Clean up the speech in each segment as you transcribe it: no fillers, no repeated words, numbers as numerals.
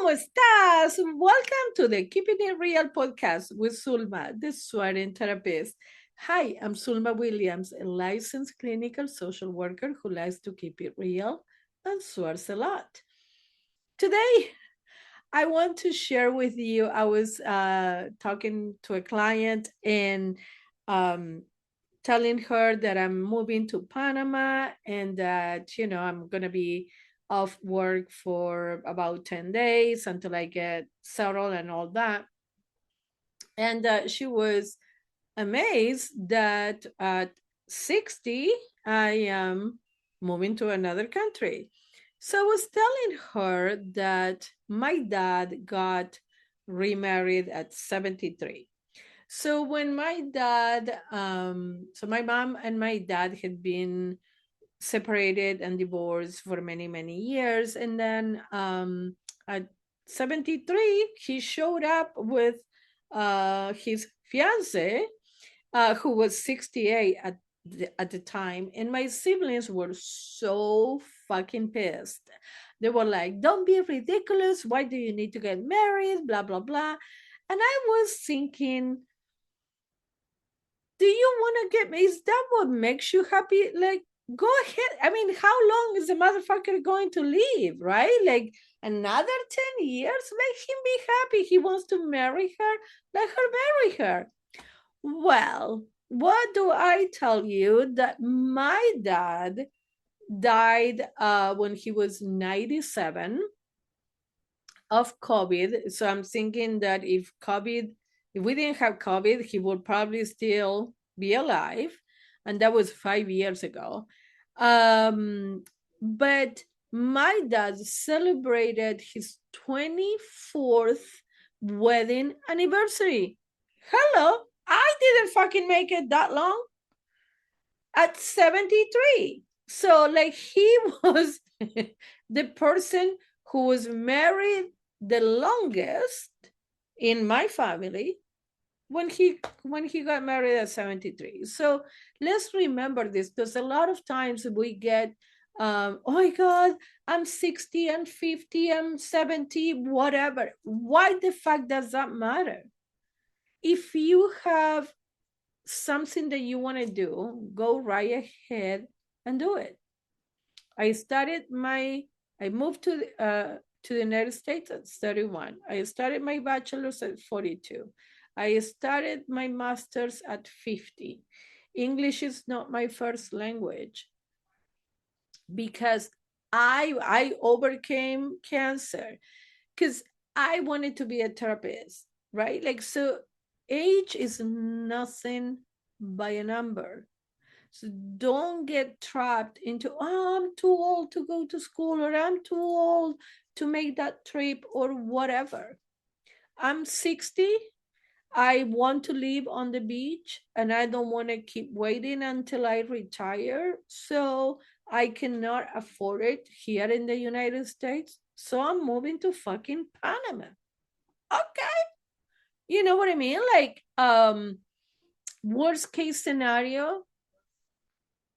¿Cómo estás? Welcome to the Keeping It Real podcast with Sulma, the swearing therapist. Hi, I'm Sulma Williams, a licensed clinical social worker who likes to keep it real and swears a lot. Today, I want to share with you. I was talking to a client and um, telling her that I'm moving to Panama and that, I'm going to be off work for about 10 days until I get settled and all that. And she was amazed that at 60, I am moving to another country. So I was telling her that my dad got remarried at 73. So when my dad, so my mom and my dad had been separated and divorced for many, many years. And then at 73, he showed up with his fiance, who was 68 at the time. And my siblings were so fucking pissed. They were like, don't be ridiculous. Why do you need to get married? Blah, blah, blah. And I was thinking, do you want to get me? Is that what makes you happy? Like, go ahead. I mean, how long is the motherfucker going to live, right? Like, another 10 years? Make him be happy. He wants to marry her. Let her marry her. Well, what do I tell you? That my dad died when he was 97 of COVID. So I'm thinking that if we didn't have COVID, he would probably still be alive. And that was 5 years ago. Um, but my dad celebrated his 24th wedding anniversary. Hello, I didn't fucking make it that long at 73. So, like, he was the person who was married the longest in my family when he got married at 73. So let's remember this, because a lot of times we get oh my god, I'm 60, I'm 50, I'm 70, whatever. Why the fuck does that matter? If you have something that you want to do, go right ahead and do it. I started my, I moved to the United States at 31. I started my bachelor's at 42. I started my master's at 50. English is not my first language because I overcame cancer because I wanted to be a therapist, right? Like, so age is nothing by a number. So don't get trapped into, oh, I'm too old to go to school, or I'm too old to make that trip, or whatever. I'm 60. I want to live on the beach and I don't want to keep waiting until I retire. So I cannot afford it here in the United States. So I'm moving to fucking Panama. Okay. You know what I mean? Like, worst case scenario,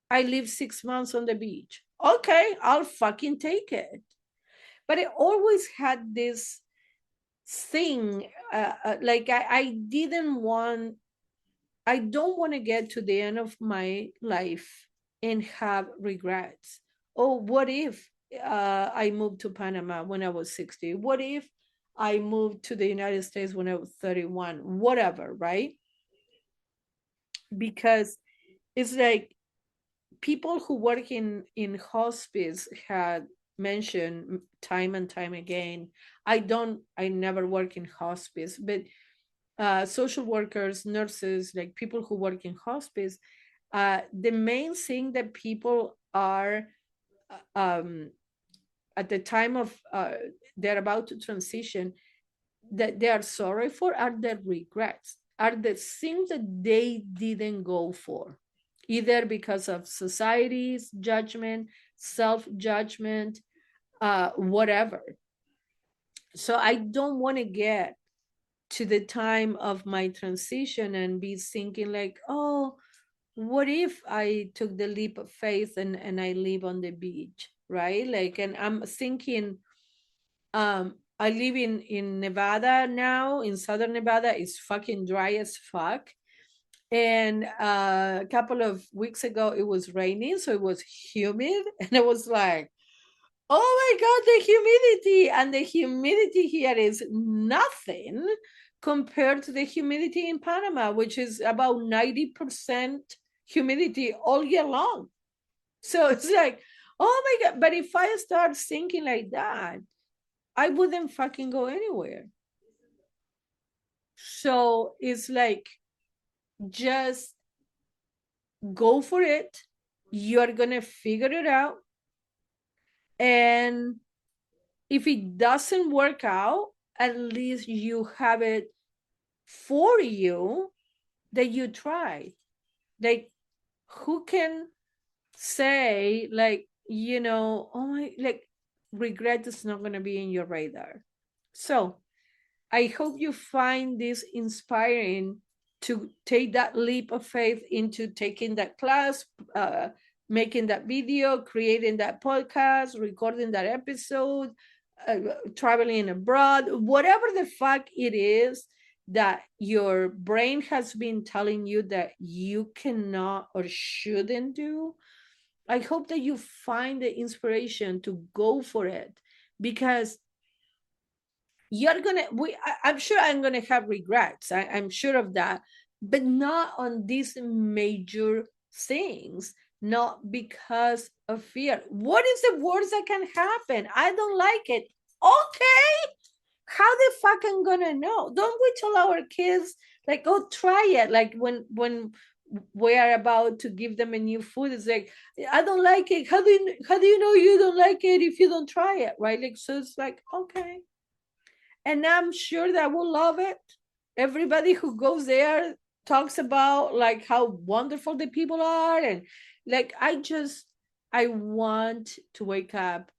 I live 6 months on the beach. Okay, I'll fucking take it. But I always had this thing, like I don't want to get to the end of my life and have regrets. Oh, what if I moved to Panama when I was 60? What if I moved to the United States when I was 31? Whatever, right? Because it's like people who work in hospice had mentioned time and time again. I never work in hospice, but social workers, nurses, like people who work in hospice, the main thing that people are um, at the time of they're about to transition, that they are sorry for, are the regrets, are the things that they didn't go for, either because of society's judgment, self judgment, whatever. So I don't want to get to the time of my transition and be thinking like, oh, what if I took the leap of faith and I live on the beach, right? Like, and I'm thinking, I live in Nevada now, in southern Nevada. It's fucking dry as fuck. And a couple of weeks ago, it was raining, so it was humid. And I was like, oh my God, the humidity. And the humidity here is nothing compared to the humidity in Panama, which is about 90% humidity all year long. So it's like, oh my God. But if I start thinking like that, I wouldn't fucking go anywhere. So it's like, just go for it. You're going to figure it out. And if it doesn't work out, at least you have it for you that you tried. Like, who can say, like, oh my, like, regret is not going to be in your radar. So I hope you find this inspiring to take that leap of faith into taking that class, making that video, creating that podcast, recording that episode, traveling abroad, whatever the fuck it is that your brain has been telling you that you cannot or shouldn't do. I hope that you find the inspiration to go for it, because you're gonna I'm sure I'm gonna have regrets. I'm sure of that, but not on these major things, not because of fear. What is the worst that can happen? I don't like it. Okay, how the fuck I'm gonna know? Don't we tell our kids, like, go try it? Like, when we are about to give them a new food, it's like, I don't like it. How do you know you don't like it if you don't try it, right? Like, so it's like, okay. And I'm sure that will love it. Everybody who goes there talks about like how wonderful the people are, and like, I want to wake up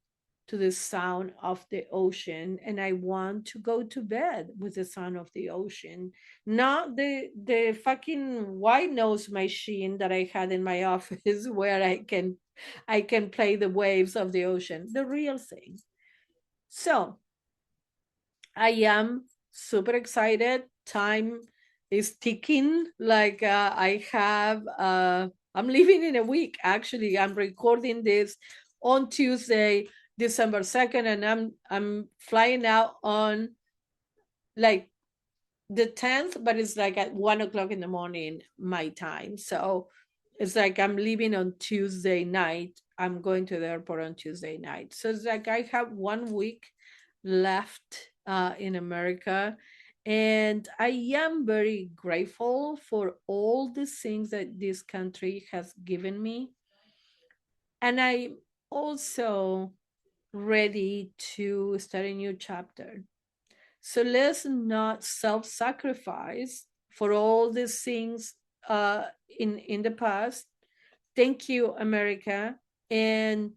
to the sound of the ocean, and I want to go to bed with the sound of the ocean, not the fucking white nose machine that I had in my office where I can play the waves of the ocean, the real thing. So I am super excited. Time is ticking. Like, I'm leaving in a week. Actually, I'm recording this on Tuesday, December 2nd, and I'm flying out on like the 10th, but it's like at 1 o'clock in the morning my time. So it's like I'm leaving on Tuesday night. I'm going to the airport on Tuesday night. So it's like I have 1 week left in America. And I am very grateful for all the things that this country has given me. And I'm also ready to start a new chapter. So let's not self-sacrifice for all these things in the past. Thank you, America. And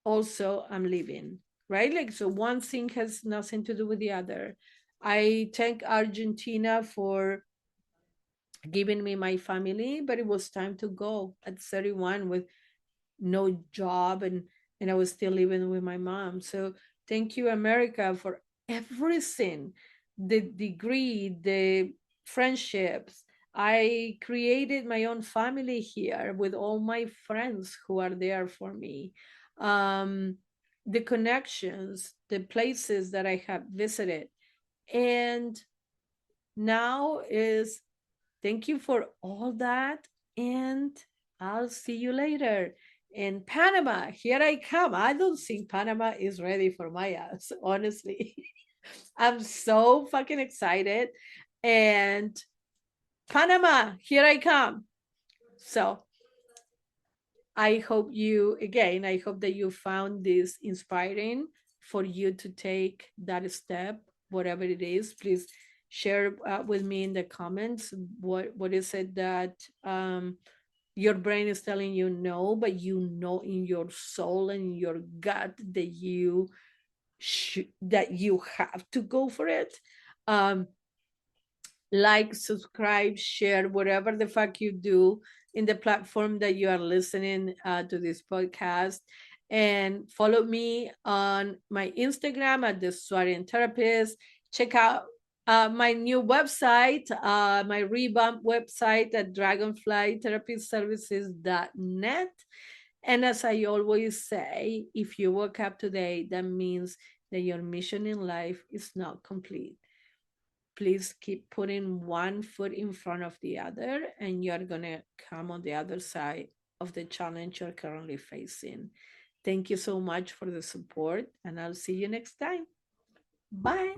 also, I'm leaving, right? Like, so one thing has nothing to do with the other. I thank Argentina for giving me my family, but it was time to go at 31 with no job, and I was still living with my mom. So thank you, America, for everything, the degree, the friendships. I created my own family here with all my friends who are there for me. Um, the connections, the places that I have visited. And now is, thank you for all that. And I'll see you later. In Panama, here I come. I don't think Panama is ready for my ass, honestly. I'm so fucking excited. And Panama, here I come. So I hope I hope that you found this inspiring for you to take that step, whatever it is. Please share with me in the comments what is it that your brain is telling you no, but you know in your soul and in your gut that you have to go for it. Um, like, subscribe, share, whatever the fuck you do in the platform that you are listening to this podcast. And follow me on my Instagram at the Swearing Therapist. Check out my new website, my revamped website at dragonflytherapyservices.net. And as I always say, if you woke up today, that means that your mission in life is not complete. Please keep putting one foot in front of the other, and you're going to come on the other side of the challenge you're currently facing. Thank you so much for the support, and I'll see you next time. Bye.